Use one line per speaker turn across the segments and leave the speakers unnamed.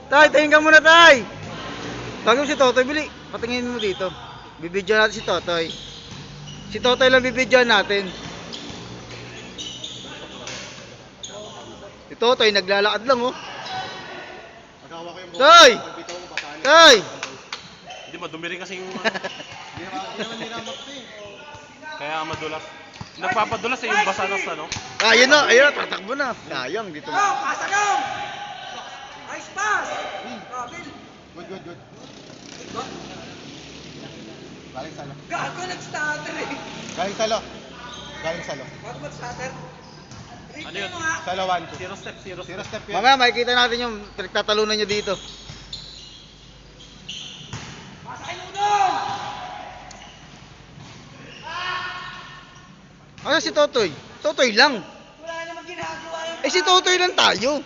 Tay, tingin ka muna, tay. Tawag mo si Totoy, bili. Patingin mo dito. Bibidyo natin si Totoy. Si Totoy lang bibidyo natin. Si Totoy, naglalakad lang, oh.
Magawa ko yung
Tay!
Bitaw ko patali.
Tay!
Hindi, madumi rin kasi yung
Hindi naman niramak to eh.
kaya madulas. Nagpapadulas yung basa ng ano.
Ayun na, ayun na, tatakbo na. Sayang, dito.
Go! Pasa go! Nice pass! Bill!
Good. Galing salo.
Gago, nag-stutter eh.
Galing salo. Galing salo.
Bago mag-stutter.
Ano yun?
Mo nga.
Salo 1, 2.
Zero step.
Zero step yun.
Mamaya, makikita natin yung pinagtatalunan nyo dito.
Pasa kay Ludong!
Ano si Totoy? Totoy lang.
Wala naman ginagawa yung...
Eh si Totoy lang tayo.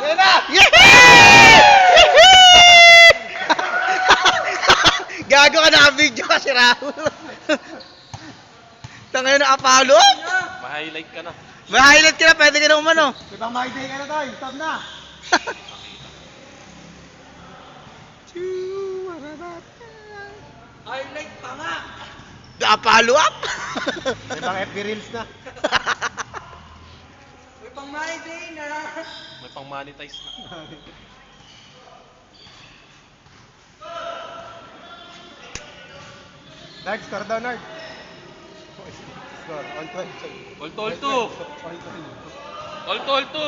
Yan na! Yehey! Gago ka, naka-video ka si Raul. Tangay na Apollo.
Ma-highlight ka na.
May highlight ka na, pwede ka na umano.
Ibang my day ka na tayo. Stop na.
Highlight pa nga!
Apollo up.
Ibang FB Reels na.
May pang my day na!
May pang monetize na.
Nard, score daw, Nard. Score, on 12.
Olto. Olto.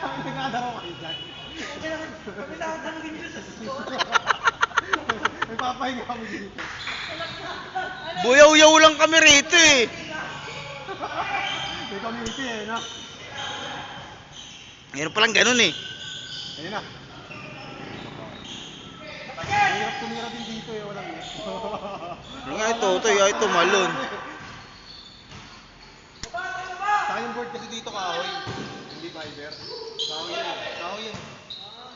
Sabi nga daw kayo dyan.
Kabilatang din yun sa score!
May papahinga kami dito.
Buyaw-yaw lang kami rito eh.
May community eh, no?
Meron palang ganun eh.
Ayun na. Mahirap tumira din dito eh, walang net.
Ano nga ito, Totoy, ay tumalon.
Saka yung board kasi dito kahoy. Hindi fiber. Kahoy yan. Kahoy yan.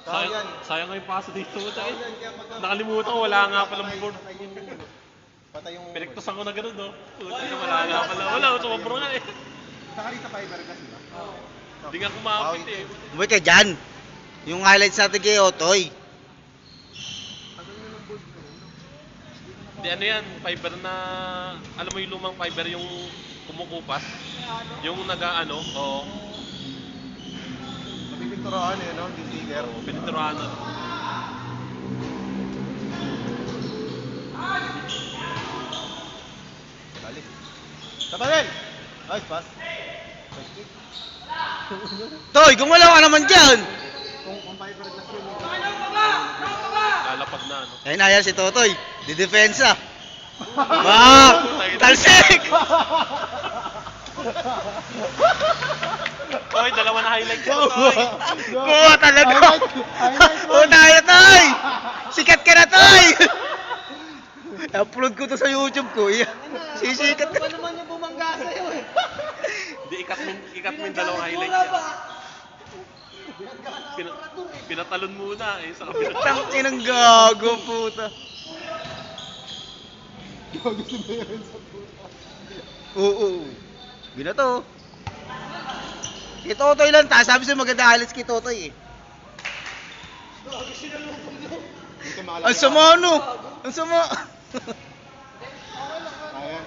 Kahoy yan.
Sayang nga yung paso dito.
Kahoy yan. Kaya pagka...
Nakalimutan ko, wala nga palang board.
Patay yung...
Pinagtosan ko na gano'n, no? Puta na, wala nga pala. Wala, sumabro nga eh.
Saka rito fiber kasi ba?
Hindi nga kumapit eh.
Umuwi ka dyan. Yung highlights natin kay Otoy.
Hindi, ano yan, fiber na, alam mo yung lumang fiber, yung kumukupas, yung nag-ano, oo,
Napipinturahan eh, no? Di sticker.
piniturahan na.
Balik. Tabalin! Nice pass. Nice kick.
Toy, gumalaw ka naman dyan.
Kung fiberglass yun.
Lalapag na, ano.
Ayun na yan si Totoy. Di depensa. Ah! Talsik!
Oy, dalawa na highlight ko, Toy.
Oo, talaga.
Highlight mo.
Oo, tayo, Toy. Sikat ka na, Toy. Upload ko to sa YouTube ko. Sisikat ka.
Ano naman yung bumangga sa'yo eh?
Hindi, ikat mo yung dalawang highlight
Wala
niya.
ba?
Pinatalon muna eh, sa kabila.
Tangkinang gago, puta.
Gago si Meron sa puta.
Oo. Binato. Si Totoy lang ta. Sabi sa'yo maganda highlights kay Totoy eh.
Dito malaki.
Ang sama ano? Ang sama.
Ayan.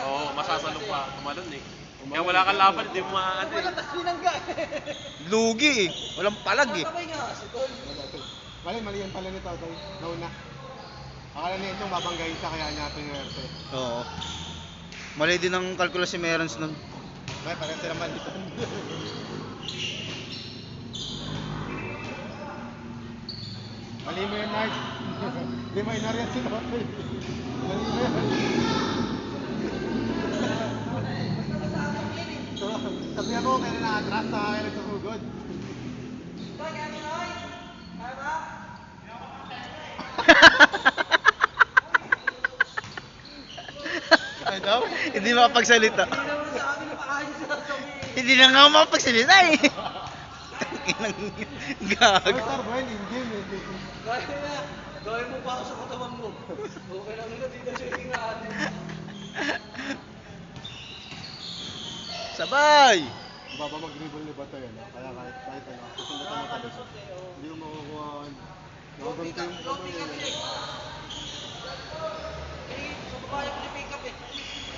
Oo, masasalong pa. Tumalon eh. Kaya wala kang laban, hindi mo maano eh.
Tas binangga eh!
Lugi eh. Walang palag eh.
Sabay nga si Tol.
Mali yan pala nito, Toy. Nauna. Akala niya itong babanggayin siya kaya niya pinwerte.
Oo. Mali din ang kalkula si Merons nun.
May parang sila dito. Mali mo yan, Nard. Di minor yan si Toy. Mali mo yan. Sabi ako, kaya na-atras sa akin nagsusugod.
Kaya mo Noy? Kaya ba?
Kaya daw?
Hindi makapagsalita.
Hindi naman sa akin na paayos na sabihin.
Hindi na nga makapagsalita eh. Tanginang
Ay,
gago.
sir, Brian, in-game eh.
Gaya na. Gawin mo pa ako sa katawan mo. Okay lang na dito siya hingaan.
Bye!
Baba mag-dribble ni Bato yan. Kaya kahit ano, susundutan mo talis. Hindi mo makukuha. Nakaganto yung ano yun.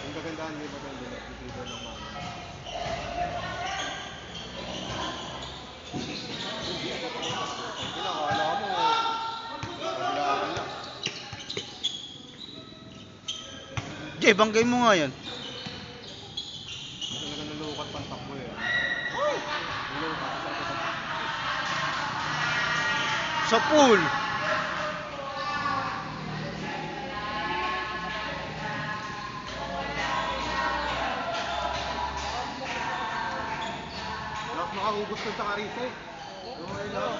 Ang kagandahan ni Bato hindi nag-dribble ng mga. Akala mo, biglaan lang.
Jay, banggay mo nga yan.
Talaga nalukat pang takbo eh. Nalukat
Sa pool.
Nakahubos ko sa Carissa eh. Okay lang.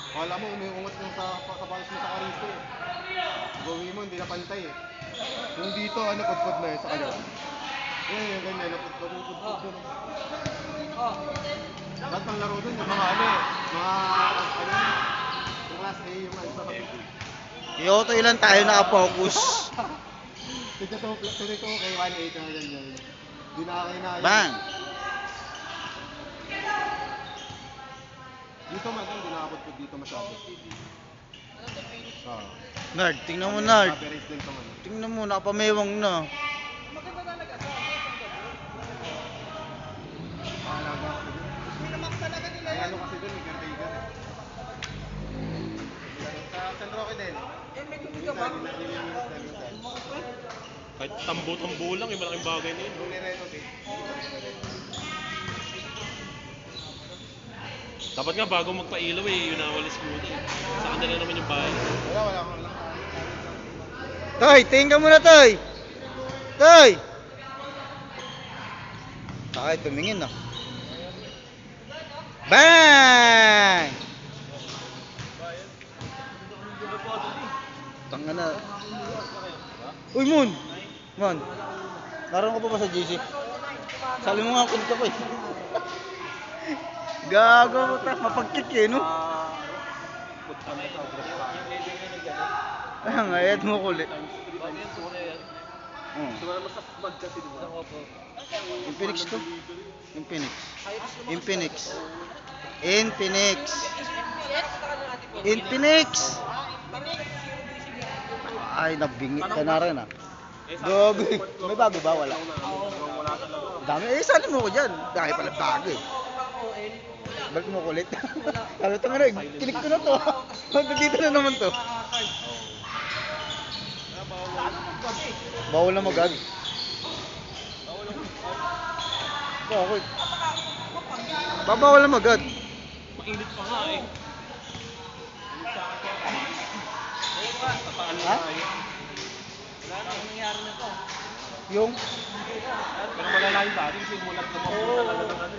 Akala mo umiungat yung sa palos mo sa Carissa eh. Gawin mo, hindi na pantay eh. Yung dito, ano, pudpud na eh, sa kanya. Yan, yung ganyan, napudpud doon. Lahat ng laro doon, yung mga ano eh, mga, ano, yung class A, yung mga isa kapit.
Yoto ilan tayo nakapokus.
Tignan ko kay 1.8 na ganyan. Hindi na kayo na.
Bang!
Dito man, hindi nakapudpud dito masyado. Ah.
Nard, tingnan mo Nard.
Average din to man.
Tingnan mo, nakapamewang na.
Mahalaga kasi dun. Ay, ano kasi dun, may caretaker eh. Sa San Roque din. Minsan, nililinis na minsan.
Kahit tambo-tambo lang, yung malaking bagay na yun.
Nung nirenovate.
Dapat nga bago magpailaw eh, yun nawalis muna eh. Sa kanila naman yung bahay.
Wala.
Toy, tingin ka muna Toy. Toy! Takay, tumingin ah. Bang! Tanga na. Uy, Moon! Moon, naroon ka pa ba sa GC? Sali mo nga ako dito ko eh. Gago mo ta, mapagkik eh, no? Ang ayad mo kulit. Infinix to? Infinix. Infinix. Infinix. Infinix! Ay, nabingit ka na rin ah. Gago eh. May bago ba? Wala. Dami. Eh, sali mo ko dyan. Dahil pala bago eh. Balik mo kulit. Sabi ito nga na, kinik ko na to. Dito na naman to. Bawal na magag. Bakit? Babawal na magag.
Mainit pa nga eh.
Ha? Yung?
Pero malalayo ba? Kasi mulat na mabuta talaga ng ano.